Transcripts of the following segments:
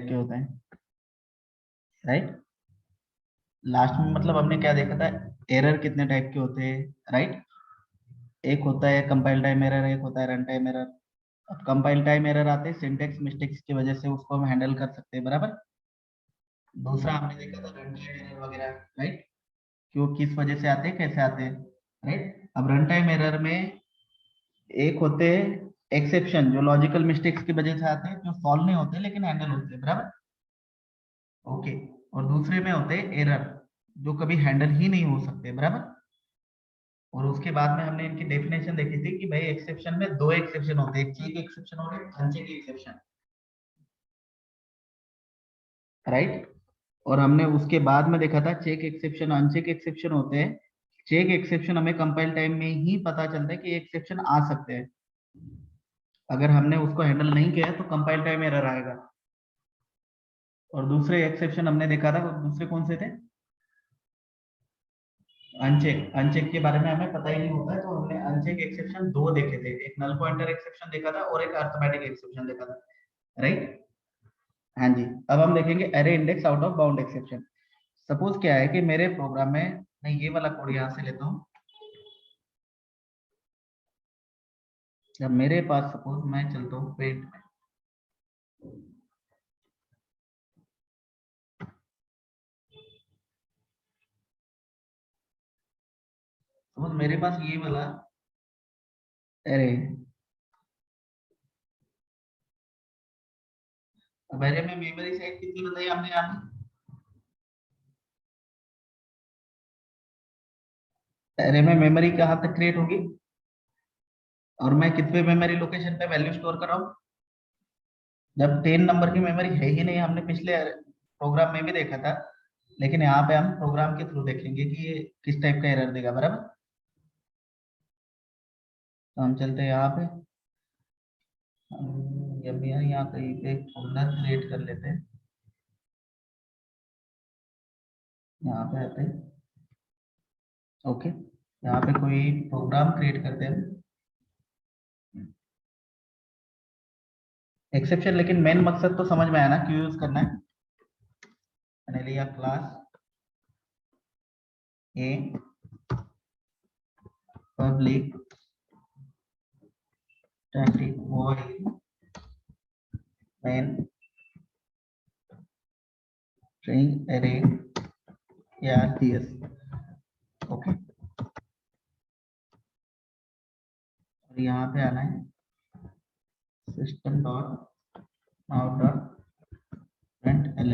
के होते हैं, राइट। लास्ट में मतलब हमने क्या देखा था, एरर कितने टाइप के होते हैं, राइट। एक होता है कंपाइल टाइम एरर, एक होता है रन टाइम एरर। अब कंपाइल टाइम एरर आते हैं सिंटेक्स मिस्टेक्स की वजह से, उसको हम हैंडल कर सकते हैं, बराबर। दूसरा हमने देखा था रन टाइम एरर वगैरह, राइट, कि वो किस वजह से आते हैं, कैसे आते हैं, राइट। अब रन टाइम एरर में एक होते हैं एक्सेप्शन, जो लॉजिकल मिस्टेक्स की वजह से आते हैं, जो सॉल्व नहीं होते लेकिन हैंडल होते हैं, बराबर, ओके। और दूसरे में होते हैं एरर, जो कभी हैंडल ही नहीं हो सकते, बराबर। और उसके बाद में हमने इनकी डेफिनेशन देखी थी कि भाई एक्सेप्शन में दो एक्सेप्शन होते हैं, चेक एक्सेप्शन और अनचेक एक्सेप्शन, राइट। और हमने उसके बाद में देखा था चेक एक्सेप्शन अनचेक एक्सेप्शन होते हैं। चेक एक्सेप्शन हमें कंपाइल टाइम में ही पता चलता है कि एक्सेप्शन आ सकते हैं, अगर हमने उसको हैंडल नहीं किया तो कंपाइल टाइम एरर आएगा। और दूसरे एक्सेप्शन हमने देखा था, दूसरे कौन से थे, अनचेक। अनचेक के बारे में हमें पता ही नहीं होता है, तो हमने अनचेक एक्सेप्शन दो देखे थे, एक नल पॉइंटर एक्सेप्शन देखा था और एक अरिथमेटिक एक्सेप्शन देखा था, राइट। हाँ जी। अब हम देखेंगे array index out of bound exception. Suppose क्या है कि मेरे प्रोग्राम में, मैं ये वाला कोड यहाँ से लेता हूँ। जब मेरे पास सपोज मैं चलता हूँ पेंट में, सपोज मेरे पास ये वाला एरे, अब एरे में मेमोरी साइज कितनी बताई हमने यहाँ पे, एरे में मेमोरी कहाँ तक क्रिएट होगी, और मैं कितने मेमोरी लोकेशन पे वैल्यू स्टोर कर रहा हूँ। जब 10 नंबर की मेमोरी है ही नहीं, हमने पिछले प्रोग्राम में भी देखा था, लेकिन यहाँ पे हम प्रोग्राम के थ्रू देखेंगे कि ये किस टाइप का एरर देगा, बराबर। तो हम चलते हैं यहाँ पे, जब भी यहाँ कहीं पे फोल्डर क्रिएट कर लेते हैं, यहाँ पे आते हैं, ओके। यहाँ पे कोई प्रोग्राम क्रिएट करते हैं एक्सेप्शन, लेकिन मेन मकसद तो समझ में आया ना, क्यों यूज करना है। मैंने लिया class a public static void main string array args, okay. और यहाँ पे आना है system dot out dot print L,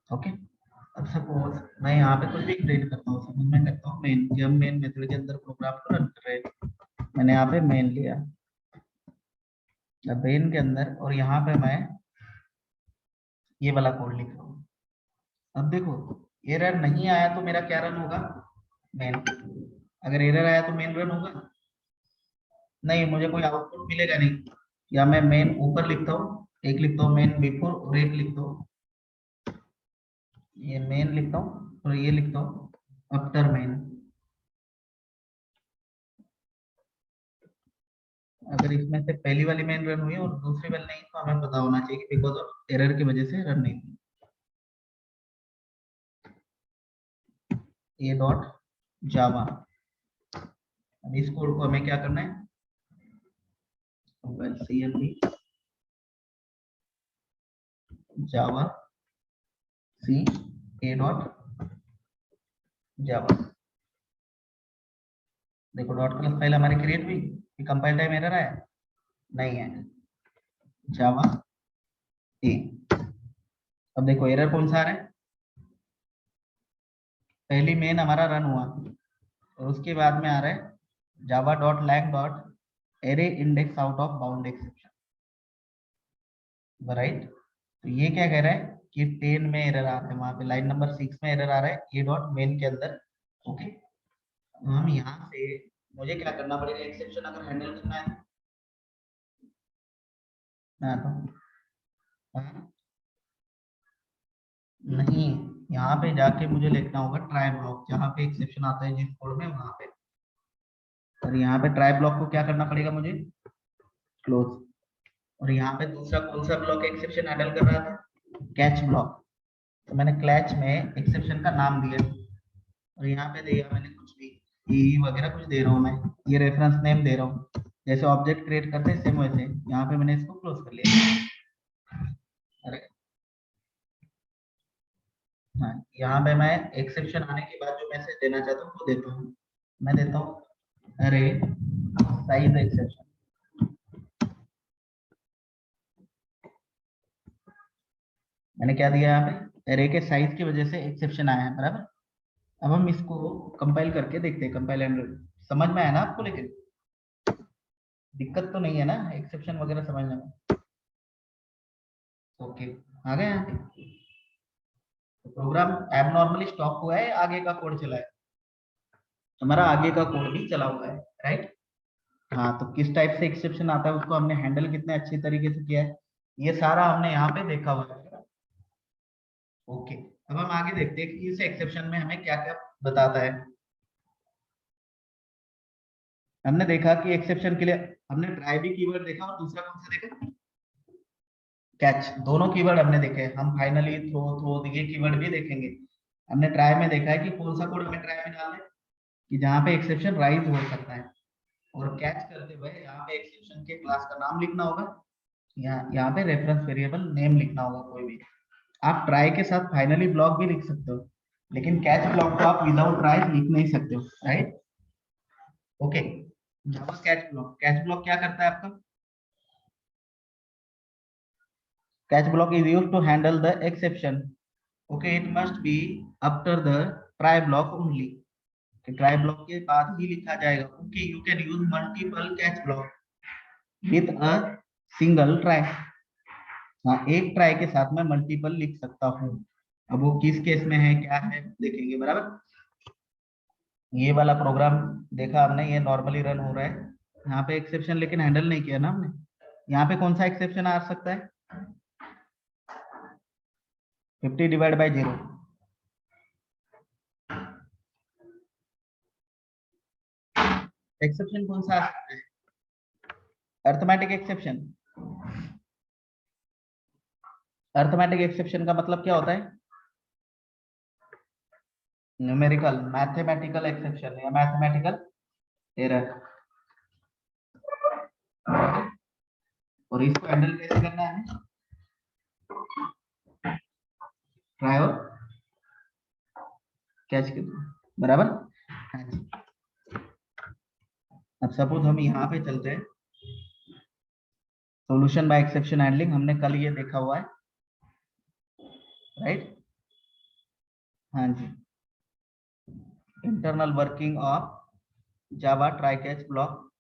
okay. अब सपोज मैं यहाँ पे कुछ भी क्रिएट करता हूँ, सपोज मैं करता हूँ मेन, कि हम मेन मेथड के अंदर प्रोग्राम को रन कर रहे हैं। मैंने यहाँ पे मेन लिया, अब मेन के अंदर, और यहाँ पे मैं ये वाला कोड लिख रहा हूँ। अब देखो, एरर नहीं आया तो मेरा क्या रन होगा, मेन। अगर एरर आया तो मेन रन होगा नहीं, मुझे कोई आउटपुट मिलेगा नहीं। या मैं मेन ऊपर लिखता हूँ, एक लिखता हूँ मेन बिफोर, और एक लिखता हूँ, ये मेन लिखता हूँ और ये लिखता हूँ आफ्टर मेन। अगर इसमें से पहली वाली मेन रन हुई और दूसरी वाली नहीं, तो हमें पता होना चाहिए कि बिकॉज ऑफ एरर की वजह से रन नहीं हुई। ये डॉट जावा, अब इस कोड को हमें क्या करना है, cmd जावा सी ए डॉट जावा। देखो डॉट प्लस फाइल हमारी क्रिएट हुई, कि कंपाइल टाइम एरर आया नहीं है, जावा ए। अब देखो एरर कौन सा आ रहा है, पहली मेन हमारा रन हुआ, और उसके बाद में आ रहा है Java dot lang dot array index out of bound exception, right. तो ये क्या कह रहा है कि 10 में एरर आ रहा है, वहां पे लाइन नंबर 6 में एरर आ रहा है, ये डॉट मेन के अंदर, ओके। हम यहाँ से, मुझे क्या करना पड़ेगा, एक्सेप्शन अगर हैंडल करना है, मैं आता हूँ, हाँ, नहीं, यहाँ पे जाके मुझे लिखना होगा ट्राई ब्लॉक, जहाँ पे एक्सेप्शन आता है जिस कोड में, वहां पे। और यहाँ पे ट्राई ब्लॉक को क्या करना पड़ेगा मुझे, क्लोज। और यहाँ पे दूसरा कौन सा ब्लॉक एक्सेप्शन हैंडल कर रहा था, कैच ब्लॉक। तो मैंने क्लैच में एक्सेप्शन का नाम दिया और यहाँ पे दिया मैंने कुछ भी ई वगैरह कुछ दे रहा हूँ मैं, ये रेफरेंस नेम दे रहा हूँ, जैसे ऑब्जेक्ट क्रिएट करते हैं सेम वैसे यहाँ पे मैंने इसको क्लोज कर लिया। अरे हाँ, यहाँ पे मैं एक्सेप्शन आने के बाद जो मैसेज देना चाहता हूँ वो देता हूँ, मैं देता हूँ अरे साइज एक्सेप्शन। मैंने क्या दिया यहाँ पे, अरे के साइज की वजह से एक्सेप्शन आया है, बराबर। अब हम इसको कंपाइल करके देखते हैं, कंपाइल एंड समझ में आया ना आपको, लेकिन दिक्कत तो नहीं है ना एक्सेप्शन वगैरह समझने में? ओके, आ गए यहाँ पे। तो प्रोग्राम एबनॉर्मली स्टॉप हुआ है, आगे का कोड चला है, हमारा आगे का कोड भी चला हुआ है, राइट। हाँ, तो किस टाइप से एक्सेप्शन आता है उसको हमने हैंडल कितने अच्छी तरीके से किया है, ये सारा हमने यहाँ पे देखा हुआ है। ओके, अब हम आगे देखते हैं कि इस एक्सेप्शन में हमें क्या क्या बताता है। हमने देखा कि एक्सेप्शन के लिए हमने ट्राई भी कीवर्ड देखा और दूसरा कौन सा देखा, कैच। दोनों कीवर्ड हमने देखे, हम फाइनली थ्रो थ्रो ये कीवर्ड भी देखेंगे। हमने ट्राई में देखा है कि कौन सा कोड हमें ट्राई में डालना है कि जहाँ पे एक्सेप्शन राइज हो सकता है, और कैच करते हुए यहाँ पे एक्सेप्शन के क्लास का नाम लिखना होगा, यहाँ पे रेफरेंस वेरिएबल नेम लिखना होगा कोई भी। आप ट्राई के साथ फाइनली ब्लॉक भी लिख सकते हो, लेकिन कैच ब्लॉक को आप विदाउट ट्राई लिख नहीं सकते हो, राइट। ओके, जावा कैच ब्लॉक, कैच ब्लॉक क्या करता है आपका, catch block is used to handle the exception. Okay, it must be after the try block only. Try block के बाद ही लिखा जाएगा। Okay, you can use multiple catch block with a single try. हाँ, एक ट्राई के साथ मैं multiple लिख सकता हूँ। अब वो किस केस में है क्या है देखेंगे, बराबर। ये वाला प्रोग्राम देखा हमने, ये नॉर्मली रन हो रहा है, यहाँ पे एक्सेप्शन लेकिन हैंडल नहीं किया ना हमने। यहाँ पे कौन सा एक्सेप्शन आ सकता है, 50 डिवाइड बाई 0। एक्सेप्शन कौन सा आ सकता है, अर्थमेटिक एक्सेप्शन। अर्थमेटिक एक्सेप्शन का मतलब क्या होता है, न्यूमेरिकल मैथमेटिकल एक्सेप्शन या मैथमेटिकल एरर। और इसको हैंडल कैसे करना है, ट्राई और कैच के थ्रू, बराबर। हाँ जी। अब सपोज हम यहाँ पे चलते हैं, सॉल्यूशन बाय एक्सेप्शन हैंडलिंग हमने कल ये देखा हुआ है, राइट। हाँ जी, internal working of Java try catch block,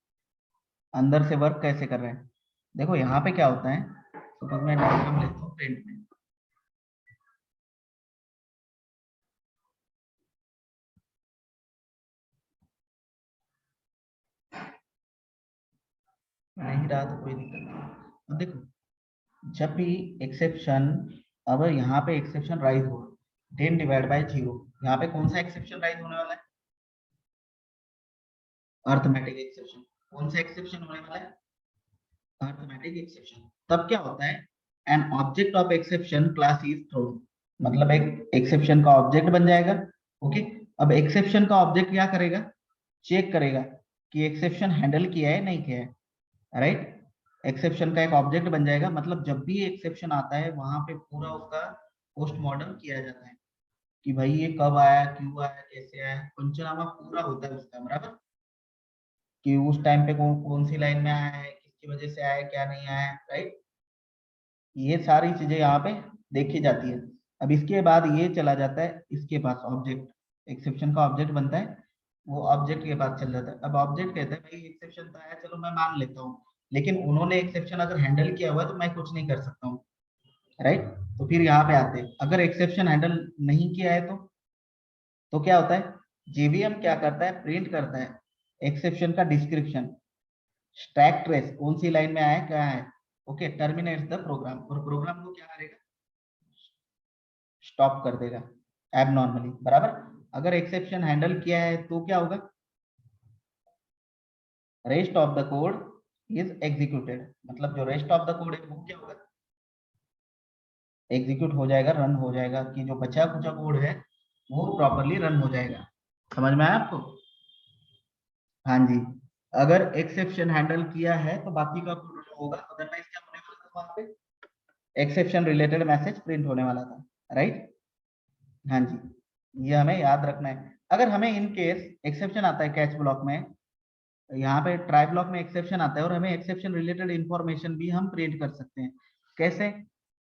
अंदर से वर्क कैसे कर रहे हैं। देखो यहाँ पे क्या होता है, सपोज मैं डायग्राम लेता हूँ प्रिंट में, नहीं रहा तो कोई दिक्कत नहीं। अब देखो, जब भी एक्सेप्शन, अब यहाँ पे एक्सेप्शन राइज हो 10 डिवाइड बाई 0, यहाँ पे कौन सा एक्सेप्शन राइज होने वाला है, अर्थमेटिक एक्सेप्शन। कौन सा एक्सेप्शन होने वाला है, अर्थमेटिक एक्सेप्शन। तब क्या होता है, an object of exception class is throne, मतलब एक एक्सेप्शन का ऑब्जेक्ट बन जाएगा। ओके, अब एक्सेप्शन का ऑब्जेक्ट क्या करेगा, चेक करेगा कि एक्सेप्शन हैंडल किया है नहीं किया है, राइट। एक्सेप्शन का एक ऑब्जेक्ट बन जाएगा, मतलब जब भी एक्सेप्शन आता है वहां पे पूरा उसका पोस्टमार्टम किया जाता है कि भाई ये कब आया, क्यों आया, कैसे आया, पंचनामा पूरा होता है उसका, बराबर। कि उस टाइम पे कौन कौन सी लाइन में आया है, किसकी वजह से आया, क्या नहीं आया, राइट। ये सारी चीजें यहाँ पे देखी जाती है। अब इसके बाद ये चला जाता है इसके पास ऑब्जेक्ट, एक्सेप्शन का ऑब्जेक्ट बनता है, वो ऑब्जेक्ट के पास चल जाता है। अब ऑब्जेक्ट कहता है भाई एक्सेप्शन तो आया, चलो मैं मान लेता हूँ, लेकिन उन्होंने एक्सेप्शन अगर हैंडल किया हुआ है तो मैं कुछ नहीं कर सकता हूँ, राइट। तो फिर यहाँ पे आते हैं, अगर एक्सेप्शन हैंडल नहीं किया है तो क्या होता है, जेवीएम क्या करता है, प्रिंट करता है एक्सेप्शन का डिस्क्रिप्शन, स्टैक ट्रेस कौन सी लाइन में आया क्या है। ओके, टर्मिनेट्स द प्रोग्राम, और प्रोग्राम को क्या करेगा, स्टॉप कर देगा एबनॉर्मली, बराबर। अगर एक्सेप्शन हैंडल किया है तो क्या होगा, rest of the code is executed, मतलब जो रेस्ट ऑफ द कोड है वो क्या होगा, एग्जीक्यूट हो जाएगा, रन हो जाएगा, कि जो बचा कुचा कोड है वो प्रॉपरली रन हो जाएगा। समझ में आया आपको? हाँ जी। अगर एक्सेप्शन हैंडल किया है तो बाकी का कोड रन होगा, अदरवाइज क्या होने वाला था वहां पे, एक्सेप्शन रिलेटेड मैसेज प्रिंट होने वाला था, राइट। हाँ जी, ये हमें याद रखना है। अगर हमें इन केस एक्सेप्शन आता है कैच ब्लॉक में, यहाँ पे ट्राई ब्लॉक में एक्सेप्शन आता है और हमें एक्सेप्शन रिलेटेड इंफॉर्मेशन भी हम प्रिंट कर सकते हैं। कैसे?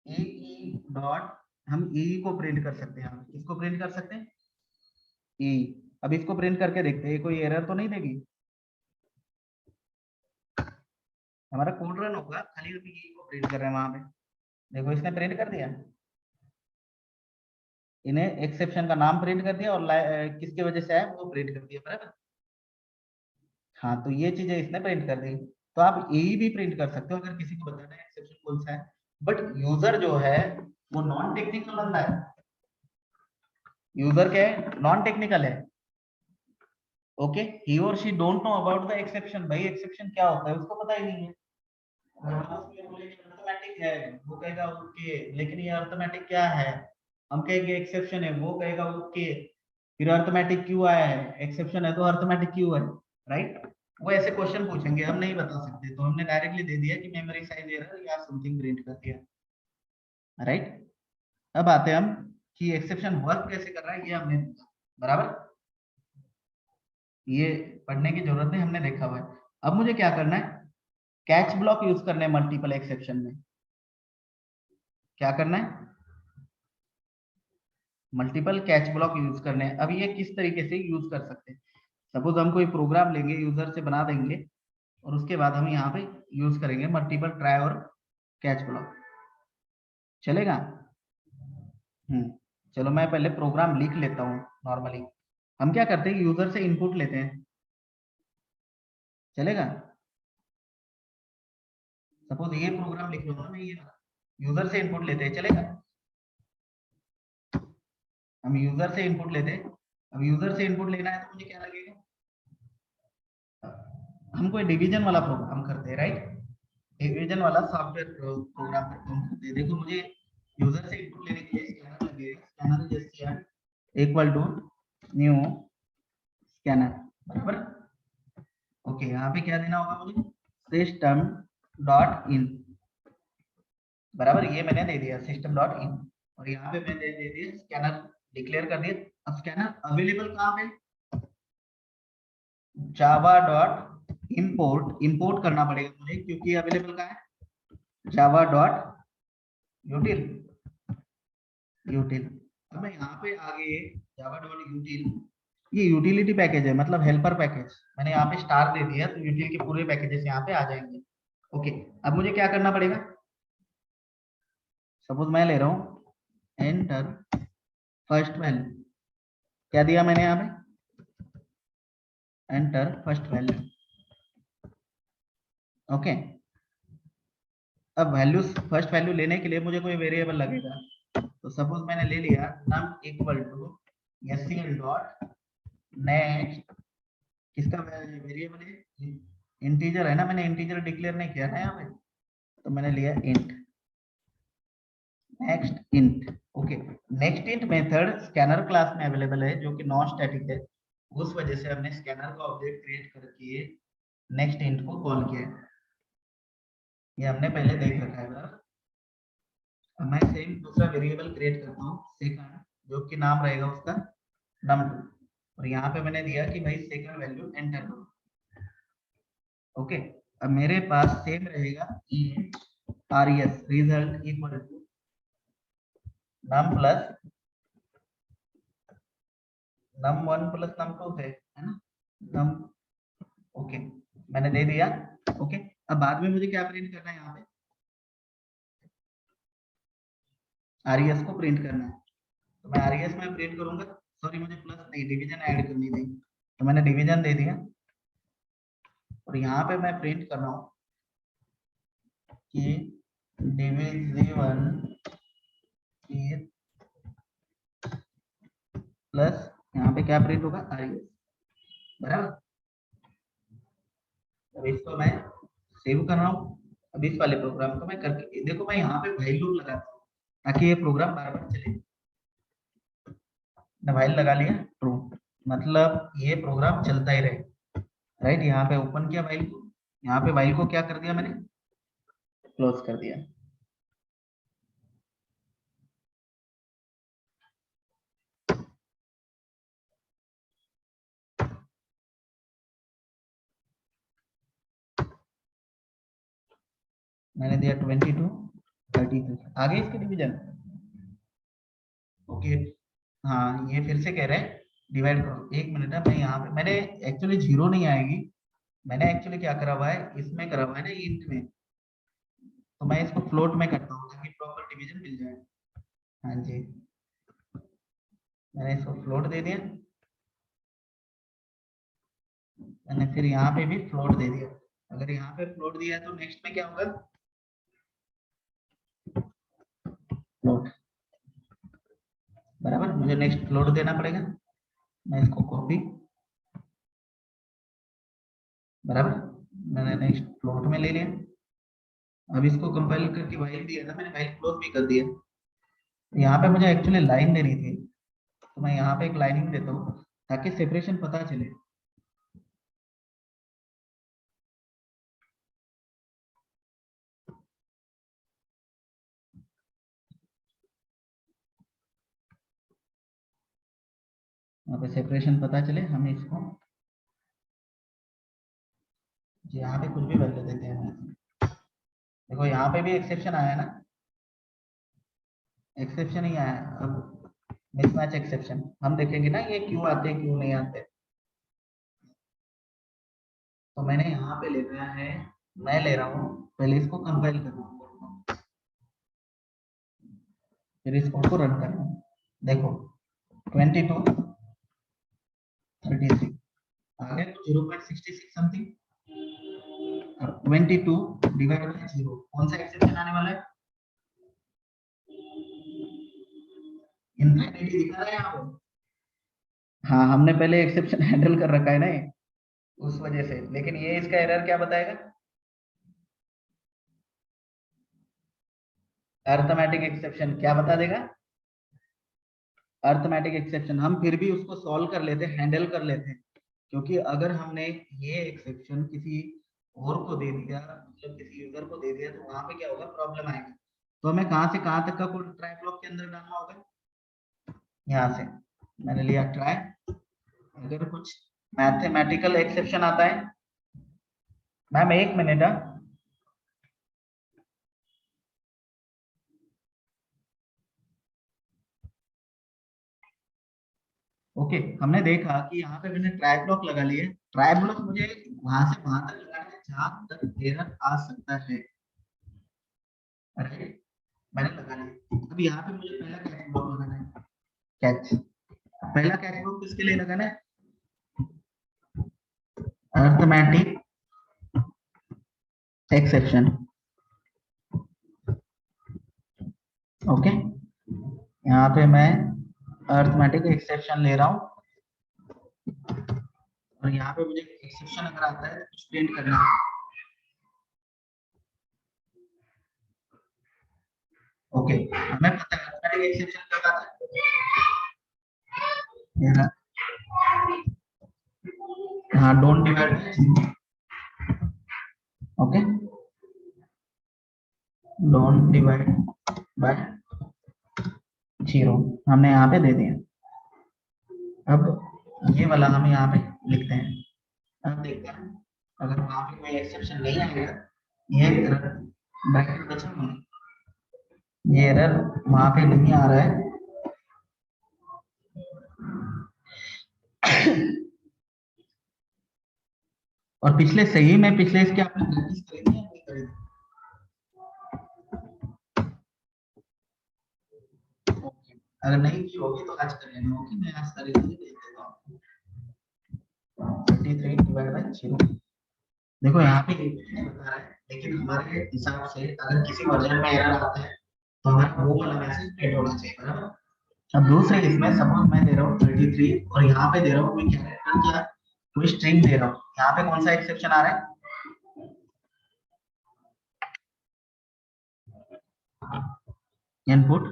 ई डॉट, हम ई को प्रिंट कर सकते हैं, हम इसको प्रिंट कर सकते हैं ई। अब इसको प्रिंट करके देखते हैं कोई एरर तो नहीं देगी, हमारा कोड रन होगा, खाली हम ई को प्रिंट कर रहे हैं वहां पे। देखो इसने प्रिंट कर दिया, इन्हें एक्सेप्शन का नाम प्रिंट कर दिया और किसकी वजह से है वो प्रिंट कर दिया, बराबर। हाँ, तो ये चीजें इसने प्रिंट कर दी। तो आप यही भी प्रिंट कर सकते हो अगर किसी को बताना है एक्सेप्शन कौन सा है। बट यूजर जो है वो नॉन टेक्निकल बंदा है, यूजर क्या है, नॉन टेक्निकल है। ओके, ही और she don't know about the exception, भाई एक्सेप्शन क्या होता है उसको पता ही नहीं है। अर्थमेटिक है, वो कहेगा ओके, लेकिन ये अर्थमेटिक क्या है, हम कहेंगे एक्सेप्शन है, वो कहेगा ओके, फिर अर्थमेटिक क्यों आया है, एक्सेप्शन है तो अर्थमेटिक क्यों है, राइट। वो ऐसे क्वेश्चन पूछेंगे, हम नहीं बता सकते, तो हमने डायरेक्टली दे दिया कि मेमोरी साइज एरर या समथिंग प्रिंट कर दिया, राइट। अब आते हैं हम कि एक्सेप्शन वर्क कैसे कर रहा है, ये हमने बराबर, ये पढ़ने की जरूरत नहीं, हमने देखा हुआ है। अब मुझे क्या करना है, कैच ब्लॉक यूज करना है मल्टीपल एक्सेप्शन में। क्या करना है, मल्टीपल कैच ब्लॉक यूज करने हैं। अब ये किस तरीके से यूज कर सकते हैं, सपोज हम कोई प्रोग्राम लेंगे, यूजर से बना देंगे और उसके बाद हम यहाँ पे यूज करेंगे मल्टीपल ट्राई और कैच ब्लॉक, चलेगा। चलो मैं पहले प्रोग्राम लिख लेता हूँ। नॉर्मली हम क्या करते हैं, यूजर से इनपुट लेते हैं, चलेगा। सपोज ये प्रोग्राम लिख रहा हूँ मैं, ये यूजर से इनपुट लेते हैं, चलेगा। हम यूजर से इनपुट लेते हैं। अब यूजर से इनपुट लेना है तो मुझे क्या लगेगा, हम कोई डिवीजन वाला प्रोग्राम करते हैं, राइट। डिवीजन वाला सॉफ्टवेयर प्रोग्राम करते हैं। देखो मुझे यूजर से इनपुट लेने के लिए स्कैनर लगेगा, scanner just equal to new scanner, बराबर। ओके, यहाँ पे क्या देना होगा मुझे, सिस्टम डॉट इन, बराबर, ये मैंने दे दिया सिस्टम डॉट इन। और यहाँ पे मैंने दे दिया स्कैनर, डिक्लेयर कर दिया। अब स्कैनर अवेलेबल कहाँ पे, जावा डॉट इम्पोर्ट, इम्पोर्ट करना पड़ेगा मुझे क्योंकि अवेलेबल कहाँ है, जावा डॉट यूटिल, यूटिल। अब मैं यहाँ पे आगे जावा डॉट यूटिल, ये यूटिलिटी पैकेज है, मतलब हेल्पर पैकेज, मैंने यहाँ पे स्टार दे दिया तो यूटिल के पूरे पैकेजेस यहाँ पे आ जाएंगे। ओके, अब मुझे क्या करना पड़ेगा, सपोज मैं ले रहा हूँ एंटर फर्स्ट वैल्यू, क्या दिया मैंने यहाँ पे, एंटर फर्स्ट वैल्यू। ओके, अब वैल्यू, फर्स्ट वैल्यू लेने के लिए मुझे कोई वेरिएबल लगेगा, तो सपोज मैंने ले लिया num equal to SCL dot next, किसका वेरिएबल है, इंटीजर है ना, मैंने इंटीजर डिक्लेयर नहीं किया ना यहाँ पे, तो मैंने लिया int, next int. Okay, next int method scanner class में अवेलेबल है जो कि नॉन स्टैटिक है, उस वजह से हमने स्कैनर का ऑब्जेक्ट क्रिएट करके नेक्स्ट इंट को कॉल किया है, ये हमने पहले देख रखा है बराबर। अब मैं सेम दूसरा वेरिएबल क्रिएट करता हूँ सेकंड, जो कि नाम रहेगा उसका num2, और यहाँ पे मैंने दिया कि भाई सेकंड वैल्यू एंटर करो। ओके, अब मेरे पास सेम रहेगा res result equal to num plus num1 plus num2 थे, है ना, num। ओके, मैंने दे दिया। ओके, अब बाद में मुझे क्या प्रिंट करना है, यहाँ पे res को प्रिंट करना है, तो मैं res में प्रिंट करूंगा, सॉरी मुझे प्लस नहीं डिवीजन ऐड करनी थी, तो मैंने डिवीजन दे दिया। और यहाँ पे मैं प्रिंट कर रहा हूँ कि डिवीजन की प्लस, यहाँ पे क्या प्रिंट होगा res, बराबर। अब इसको मैं सेव कर रहा हूँ। अब इस वाले प्रोग्राम को मैं करके देखो, मैं यहाँ पे व्हाइल लूप लगाता हूँ ताकि ये प्रोग्राम बार बार चले। व्हाइल लगा लिया, ट्रू, मतलब ये प्रोग्राम चलता ही रहे। राइट, यहाँ पे ओपन किया व्हाइल को, यहाँ पे व्हाइल को क्या कर दिया मैंने, क्लोज कर दिया। मैंने दिया 22, 33, आगे इसके डिवीजन। ओके, हाँ ये फिर से कह रहे हैं डिवाइड करो। एक मिनट है, मैं यहाँ पे मैंने एक्चुअली जीरो नहीं आएगी, मैंने एक्चुअली क्या करा हुआ है, इसमें करा हुआ है ना इंट में, तो मैं इसको फ्लोट में करता हूँ ताकि प्रॉपर डिवीजन मिल जाए। हाँ जी, मैंने इसको फ्लोट दे दिया, मैंने फिर यहाँ पे भी फ्लोट दे दिया। अगर यहाँ पे फ्लोट दिया है तो नेक्स्ट में क्या होगा, फ्लोट, बराबर। मुझे नेक्स्ट फ्लोट देना पड़ेगा, मैं इसको कॉपी, बराबर, मैंने नेक्स्ट फ्लोट में ले लिया। अब इसको कंपाइल करके व्हाइल दिया था मैंने, व्हाइल क्लोज भी कर दिया। यहाँ पे मुझे एक्चुअली लाइन देनी थी, तो मैं यहाँ पे एक लाइनिंग देता हूँ ताकि सेपरेशन पता चले। यहाँ पे सेपरेशन पता चले, हम इसको यहाँ पे कुछ भी वैल्यू देते हैं। देखो यहाँ पे भी एक्सेप्शन आया ना, एक्सेप्शन ही आया। अब मिसमैच एक्सेप्शन हम देखेंगे ना, ये क्यों आते हैं क्यों नहीं आते। तो मैंने यहाँ पे ले रहा है, मैं ले रहा हूँ, पहले इसको कंपाइल कर रहा हूँ, फिर इस कोड को रन कर रहा हूँ। देखो 22, 33, आगे 0.66 समथिंग, 22 डिवाइड बाय 0, कौन सा एक्सेप्शन आने वाला है, इनफिनिटी दिखा रहा है यहाँ पे। हाँ, हमने पहले एक्सेप्शन हैंडल कर रखा है ना ये, उस वजह से। लेकिन ये इसका एरर क्या बताएगा, अर्थमेटिक एक्सेप्शन क्या बता देगा, अर्थमेटिक एक्सेप्शन। हम फिर भी उसको सॉल्व कर लेते हैं, हैंडल कर लेते हैं, क्योंकि अगर हमने ये एक्सेप्शन किसी और को दे दिया, मतलब किसी यूजर को दे दिया, तो वहां पे क्या होगा, प्रॉब्लम आएगा। तो हमें कहां से कहां तक का कोड ट्राई ब्लॉक के अंदर डालना होगा, यहाँ से मैंने लिया ट्राई। अगर कुछ मैथमेटिकल एक्सेप्शन आता है, मैम एक मिनट, ओके, हमने देखा कि यहाँ पे मैंने ट्राई ब्लॉक लगा लिए। ट्राई ब्लॉक मुझे वहां से वहां तक लगाना है जहां तक एरर आ सकता है, राइट, मैंने लगा लिया। अब यहाँ पे मुझे पहला कैच ब्लॉक लगाना है, कैच, पहला कैच ब्लॉक किसके लिए लगाना है, अर्थमेटिक एक्सेप्शन। ओके, यहाँ पे मैं अर्थमेटिक एक्सेप्शन ले रहा हूँ, और यहाँ पे मुझे एक्सेप्शन अगर आता है तो कुछ प्रिंट करना है। ओके, हमें पता है अर्थमेटिक एक्सेप्शन कब आता है, हाँ, don't divide, okay, don't divide by 0 हमने यहाँ पे दे दिया। अब ये वाला हम यहाँ पे लिखते हैं। अब देखते हैं अगर वहां पे कोई एक्सेप्शन नहीं आएगा, ये एरर ब्रैकेट बचा हुआ, ये एरर वहां पे नहीं आ रहा है, और पिछले सही में पिछले इसके आपने प्रैक्टिस करी थी या नहीं करी थी, ओके, अगर नहीं की होगी तो आज कर लेना। ओके, मैं आज तरीके से देख देता हूँ। 33 डिवाइड बाय 0, देखो यहाँ पे नहीं बता रहा है, लेकिन हमारे हिसाब से अगर किसी वर्जन में एरर आता है तो हमारा वो वाला मैसेज प्रिंट होना चाहिए, बराबर। अब दूसरे इसमें सपोज मैं दे रहा हूँ 33 और यहाँ पे दे रहा हूँ कोई कैरेक्टर क्या, कोई स्ट्रिंग दे रहा हूँ, यहाँ पे कौन सा एक्सेप्शन आ रहा है, इनपुट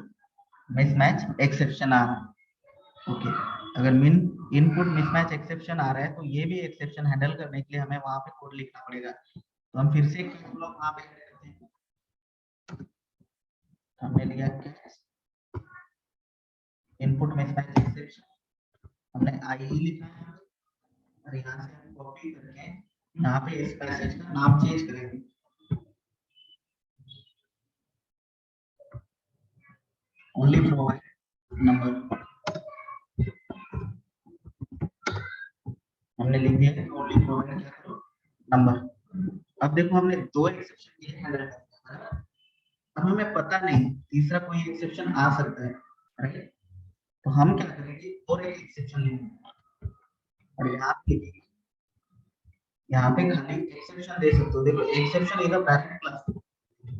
मिसमैच एक्सेप्शन आ रहा है। ओके, अगर मिन इनपुट मिसमैच एक्सेप्शन आ रहा है तो ये भी एक्सेप्शन हैंडल करने के लिए हमें वहां पे कोड लिखना पड़ेगा। तो हम फिर से कैच ब्लॉक वहां पे ऐड करते हैं। हमने लिया इनपुट मिसमैच एक्सेप्शन, हमने आई लिखा है और यहाँ से हम कॉपी करके यहाँ पे इस पैसेज का नाम चेंज करेंगे। ओनली प्रोवाइड नंबर, हमने लिख दिया कि ओनली प्रोवाइड क्या करो नंबर। अब देखो हमने दो एक्सेप्शन ये हैंडल कर दिया। अब हमें पता नहीं तीसरा कोई एक्सेप्शन आ सकता है, राइट? तो हम क्या करेंगे और एक एक्सेप्शन लेंगे और यहाँ पे खाली एक्सेप्शन दे सकते हो। देखो exception is a parent class,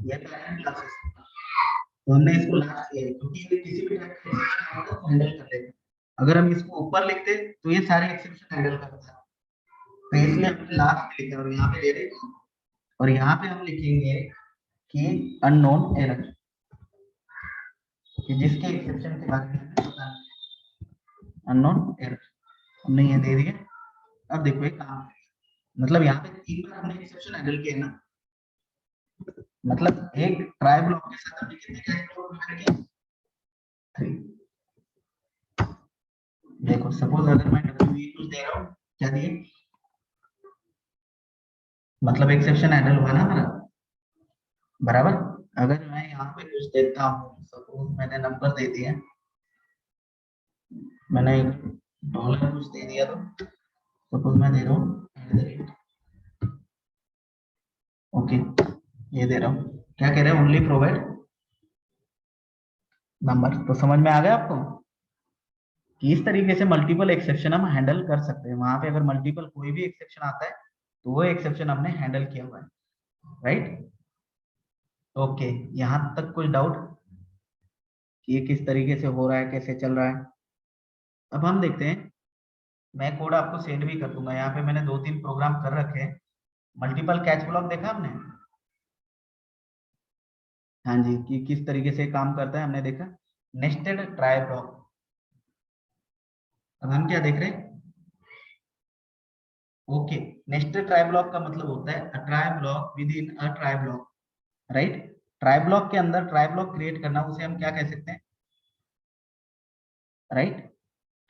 ये पैरेंट क्लास है, तो हमने इसको लास्ट किया है क्योंकि ये किसी भी टाइप का एक्सेप्शन आएगा तो हैंडल कर लेगा। अगर हम इसको ऊपर लिखते तो ये सारे एक्सेप्शन हैंडल करता है, तो इसलिए हमने लास्ट लिखा और यहाँ पे दे रहे और यहाँ पे हम लिखेंगे कि अननोन एरर, कि जिसके एक्सेप्शन के बारे में हमें पता नहीं, अननोन एरर हमने ये दे दिया। अब देखो एक काम, मतलब यहाँ पे 3 बार हमने एक्सेप्शन हैंडल किया ना, मतलब एक ट्राई ब्लॉक के साथ हमने कितने कैच ब्लॉक हैंडल किए? 3। देखो सपोज अगर मैं w इक्वल दे रहा हूँ, क्या दिए, मतलब एक्सेप्शन हैंडल हुआ ना हमारा, बराबर। अगर मैं यहाँ पे कुछ देता हूँ, सपोज मैंने नंबर दे दिया, मैंने डॉलर कुछ दे दिया, तो सपोज मैं दे रहा हूँ ओके, ये दे रहा हूँ, क्या कह रहे हैं, ओनली प्रोवाइड नंबर। तो समझ में आ गया आपको कि इस तरीके से मल्टीपल एक्सेप्शन हम हैंडल कर सकते हैं। वहां पे अगर मल्टीपल कोई भी एक्सेप्शन आता है तो वो एक्सेप्शन हमने हैंडल किया हुआ है, राइट? ओके, यहाँ तक कोई डाउट कि ये किस तरीके से हो रहा है, कैसे चल रहा है? अब हम देखते हैं, मैं कोड आपको सेंड भी कर दूंगा। यहाँ पे मैंने 2-3 प्रोग्राम कर रखे हैं। मल्टीपल कैच ब्लॉक देखा आपने? हाँ जी, कि किस तरीके से काम करता है हमने देखा। नेस्टेड ट्राई ब्लॉक, अब हम क्या देख रहे हैं, ओके, नेस्टेड ट्राई ब्लॉक का मतलब होता है a try block with in a try block, right? Try block के अंदर ट्राई ब्लॉक क्रिएट करना, उसे हम क्या कह सकते हैं, राइट?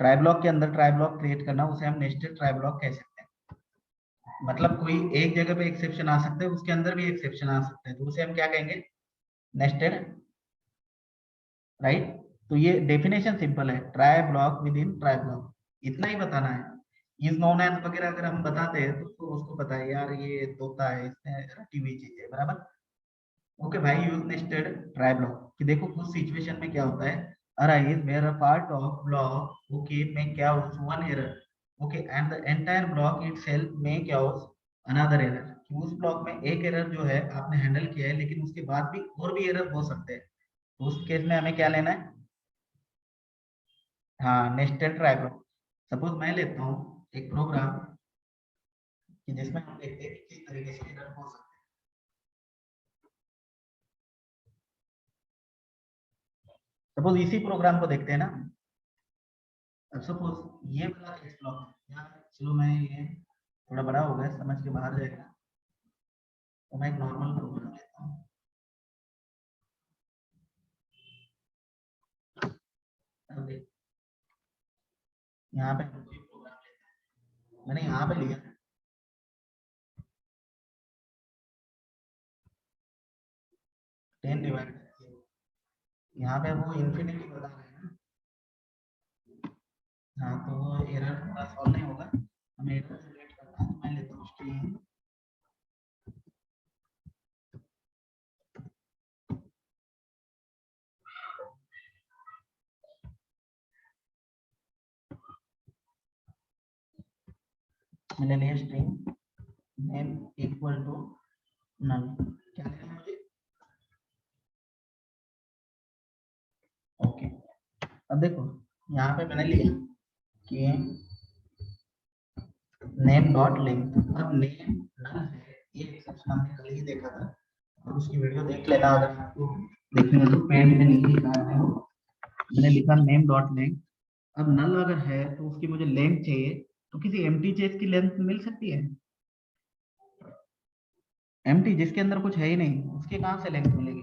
ट्राई ब्लॉक के अंदर ट्राई ब्लॉक क्रिएट करना, उसे हम नेस्टेड ट्राई ब्लॉक कह सकते हैं। मतलब कोई एक जगह पे एक्सेप्शन आ सकता है, उसके अंदर भी एक्सेप्शन आ सकता है, तो उसे हम क्या कहेंगे, नेस्टेड, राइट? तो ये डेफिनेशन सिंपल है, try block with in try block, इतना ही बताना है। इज नोन एज वगैरह अगर हम बताते हैं तो उसको पता है यार ये तोता है, इसने रटी हुई चीज है, बराबर। ओके भाई, यूज नेस्टेड ट्राई ब्लॉक कि देखो कुछ सिचुएशन में क्या होता है, arise where a part of block okay may cause one error, okay and the entire block itself may cause another error, कि उस ब्लॉक में एक एरर जो है आपने हैंडल किया है, लेकिन उसके बाद भी और भी एरर हो सकते हैं, तो उस केस में हमें क्या लेना है, हाँ, नेस्टेड ट्राई ब्लॉक। सपोज मैं लेता हूँ एक प्रोग्राम कि जिसमें हम देखते हैं कि किस तरीके से एरर हो सकते हैं। सपोज इसी प्रोग्राम को देखते हैं ना, अब सपोज ये वाला केस ब्लॉक है यहाँ, चलो मैं ये थोड़ा बड़ा हो गया, समझ के बाहर जाएगा, तो मैं एक नॉर्मल प्रोग्राम लेता हूँ। अब देख, यहाँ पे हम कोई प्रोग्राम लेते हैं, मैंने यहाँ पे लिया 10 डिवाइड, यहाँ पे वो इन्फिनिटी बता रहे हैं ना, हाँ, तो वो एरर पूरा सॉल्व नहीं होगा, हमें एरर जनरेट करना है, तो मैं लेता हूँ स्ट्रिंग, मैंने लिया string name equal to null, क्या लेना है मुझे, ओके। अब देखो यहाँ पे मैंने लिया कि नेम डॉट लिंक, अब नेम नल है, ये एक्सेप्शन हमने कल ही देखा था, और उसकी वीडियो देख लेना अगर आपको देखने में तो पेज में नीचे कहा है वो, मैंने लिखा नेम डॉट लेंथ। अब नल अगर है तो उसकी मुझे लेंथ चाहिए, तो किसी एम्प्टी चेज की लेंथ मिल सकती है? एम्प्टी जिसके अंदर कुछ है ही नहीं, उसके कहाँ से लेंथ मिलेगी?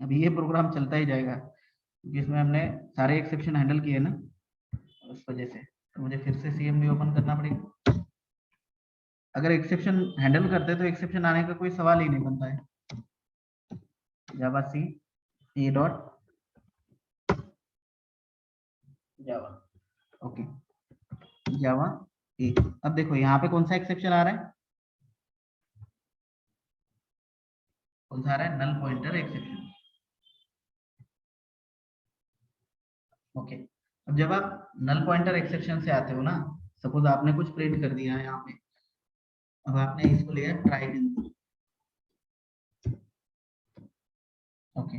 अभी ये प्रोग्राम चलता ही जाएगा क्योंकि इसमें हमने सारे एक्सेप्शन हैंडल किए ना, उस वजह से तो मुझे फिर से सीएमडी ओपन करना पड़ेगा। अगर एक्सेप्शन हैंडल करते तो एक्सेप्शन आने का कोई सवाल ही नहीं बनता है। जावा सी ए डॉट जावा, ओके, जावा ए। अब देखो यहाँ पे कौन सा एक्सेप्शन आ रहा है, कौन सा आ रहा है? Null pointer exception. ओके, अब जब आप नल पॉइंटर एक्सेप्शन से आते हो ना, सपोज आपने कुछ प्रिंट कर दिया है यहाँ पे, अब आपने इसको लिया ट्राई के अंदर। ओके,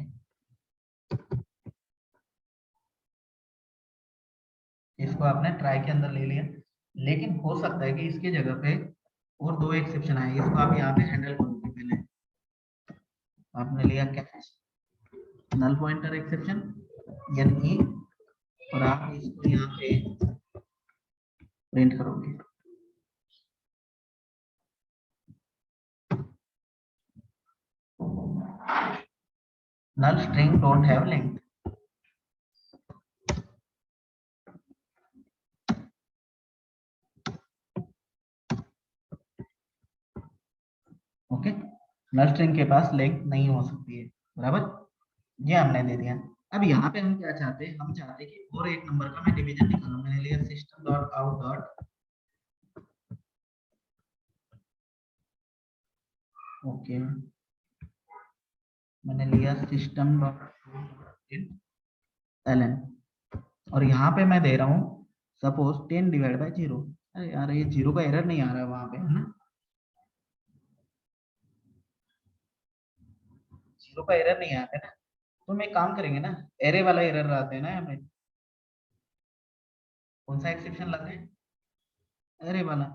इसको आपने ट्राई के अंदर ले लिया, लेकिन हो सकता है कि इसकी जगह पे और दो एक्सेप्शन आए, इसको आप यहाँ पे हैंडल करोगे। पहले आपने लिया कैच नल पॉइंटर एक्सेप्शन यानी, और आप इसको यहाँ पे प्रिंट करोगे। null string don't have length। Okay, null string के पास लेंथ नहीं हो सकती है, बराबर, ये हमने दे दिया। अब यहाँ पे हम क्या चाहते हैं, हम चाहते हैं कि और एक नंबर का मैं डिवीजन निकालूं। मैंने लिया system dot out dot, okay, मैंने लिया सिस्टम डॉट ln, और यहाँ पे मैं दे रहा हूँ सपोज 10 डिवाइड बाय 0। अरे यार ये 0 का एरर नहीं आ रहा है वहां पे, है ना? 0 का एरर नहीं आता है ना, तो हम एक काम करेंगे ना, एरे वाला एरर आते हैं ना यहाँ पे। कौन सा एक्सेप्शन लाते हैं? एरे वाला,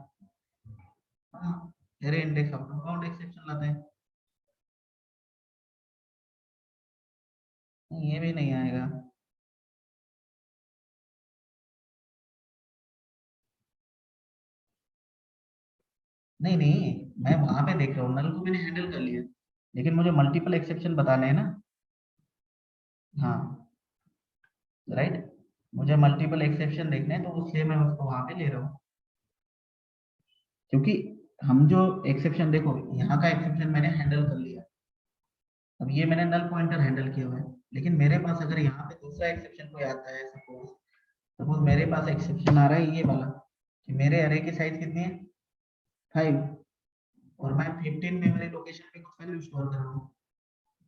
हाँ, array index of count exception लाते हैं। नहीं, ये भी नहीं आएगा। नहीं नहीं, मैं वहां पे देख रहा हूँ, नल को मैंने हैंडल कर लिया, लेकिन मुझे मल्टीपल एक्सेप्शन बताने हैं ना। हाँ, राइट, मुझे मल्टीपल एक्सेप्शन देखने हैं, तो इसलिए मैं उसको वहां पे ले रहा हूँ। क्योंकि हम जो एक्सेप्शन, देखो यहाँ का एक्सेप्शन मैंने हैंडल कर लिया, अब ये मैंने नल पॉइंटर हैंडल किया हुआ है, लेकिन मेरे पास अगर यहाँ पे दूसरा एक्सेप्शन कोई आता है, सपोज सपोज मेरे पास एक्सेप्शन आ रहा है ये वाला, कि मेरे अरे की साइज कितनी है? 5, और मैं 15 मेमोरी लोकेशन पे कुछ वैल्यू स्टोर कर रहा हूँ,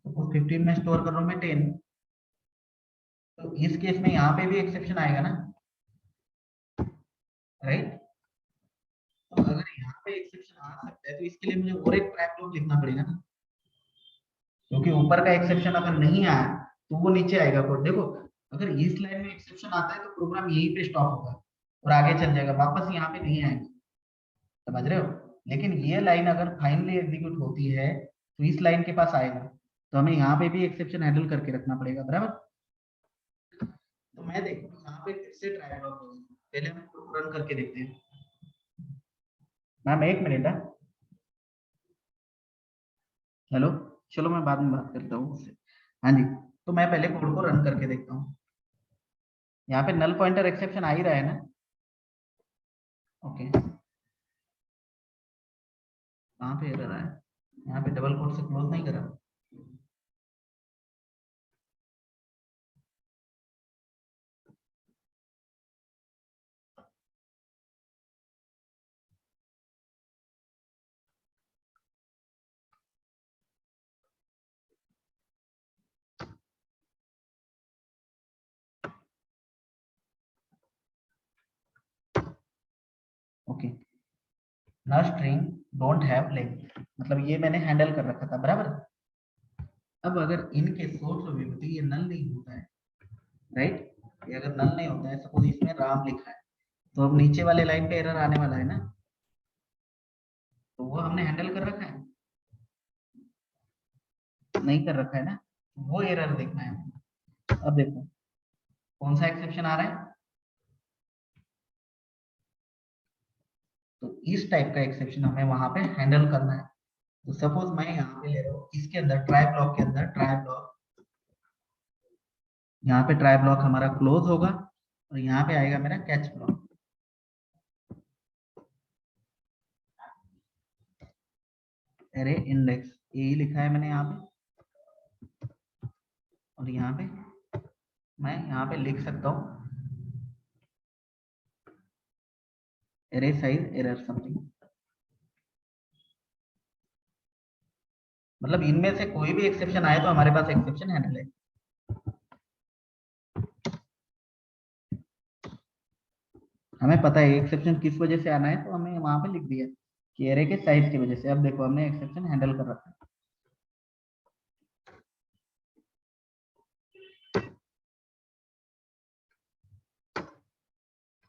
सपोज 15 में स्टोर कर रहा हूँ मैं 10, तो इस केस में यहाँ पे भी एक्सेप्शन आएगा ना, राइट? तो अगर यहाँ पे एक्सेप्शन आ सकता है, तो इसके लिए मुझे और एक ट्रैप लॉग लिखना पड़ेगा ना, क्योंकि ऊपर का एक्सेप्शन अगर नहीं आया तो वो नीचे आएगा कोड। देखो, अगर इस लाइन में एक्सेप्शन आता है तो प्रोग्राम यहीं पे स्टॉप होगा और आगे चल जाएगा, वापस यहाँ पे नहीं आएगा, समझ रहे हो? लेकिन ये लाइन अगर फाइनली एग्जीक्यूट होती है तो इस लाइन के पास आएगा, तो हमें यहाँ पे भी एक्सेप्शन हैंडल करके रखना पड़ेगा, बराबर। तो मैं देखो यहाँ पे फिर से ट्राई लॉग होगा, पहले हम रन करके देखते हैं। मैम एक मिनट है, हेलो, चलो मैं बाद में बात करता हूँ उससे। हाँ जी, तो मैं पहले कोड को रन करके देखता हूँ। यहाँ पे नल पॉइंटर एक्सेप्शन आ ही रहा है ना? ओके, कहाँ पे एरर आया? यहाँ पे डबल कोट से क्लोज नहीं करा। ओके, ना स्ट्रिंग डोंट हैव लेंथ, मतलब ये मैंने हैंडल कर रखा था, बराबर। अब अगर इनके सोर्स प्रोबेबिलिटी ये नल नहीं होता है, राइट, ये अगर नल नहीं होता है, सपोज इसमें राम लिखा है, तो अब नीचे वाले लाइन पे एरर आने वाला है ना, तो वो हमने हैंडल कर रखा है। नहीं कर रखा है ना, वो एरर देखना है। अब देखो कौन सा एक्सेप्शन आ रहा है, तो इस टाइप का एक्सेप्शन हमें वहां पे हैंडल करना है। तो सपोज मैं यहाँ पे ले रहा हूँ, इसके अंदर ट्राई ब्लॉक के अंदर ट्राई ब्लॉक, यहाँ पे ट्राई ब्लॉक हमारा क्लोज होगा और यहाँ पे आएगा मेरा कैच ब्लॉक। अरे इंडेक्स यही लिखा है मैंने यहाँ पे, और यहाँ पे मैं यहाँ पे लिख सकता हूँ array size error something, मतलब इनमें से कोई भी एक्सेप्शन आए तो हमारे पास एक्सेप्शन हैंडल है। हमें पता है एक्सेप्शन किस वजह से आना है, तो हमें वहां पे लिख दिया कि एरे के साइज की वजह से। अब देखो हमने एक्सेप्शन हैंडल कर रखा है।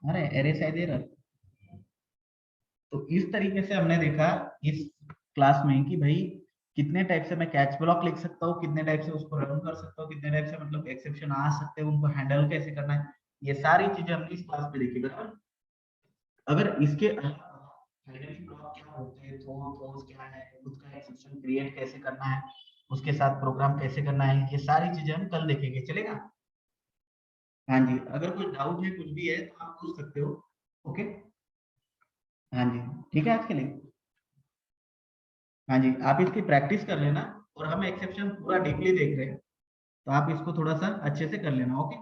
अरे एरे साइज एरर, तो इस तरीके से हमने देखा इस क्लास में कि भाई कितने टाइप से मैं कैच ब्लॉक लिख सकता हूँ, कितने टाइप से उसको रन कर सकता हूँ, कितने टाइप से मतलब एक्सेप्शन आ सकते हैं, उनको हैंडल कैसे करना है, ये सारी चीजें हमने इस क्लास में देखी। बराबर। अगर इसके अलावा हाइडेंटिटी ब्लॉक क्या होते हैं, थ्रोज क्या है, खुद का एक्सेप्शन क्रिएट कैसे करना है, उसके साथ प्रोग्राम कैसे करना है, ये सारी चीजें हम कल देखेंगे, चलेगा। हाँ जी, अगर कोई डाउट है कुछ भी है तो आप पूछ सकते हो। ओके। हाँ जी, ठीक है आज के लिए। हाँ जी, आप इसकी प्रैक्टिस कर लेना, और हम एक्सेप्शन पूरा डीपली देख रहे हैं, तो आप इसको थोड़ा सा अच्छे से कर लेना। ओके।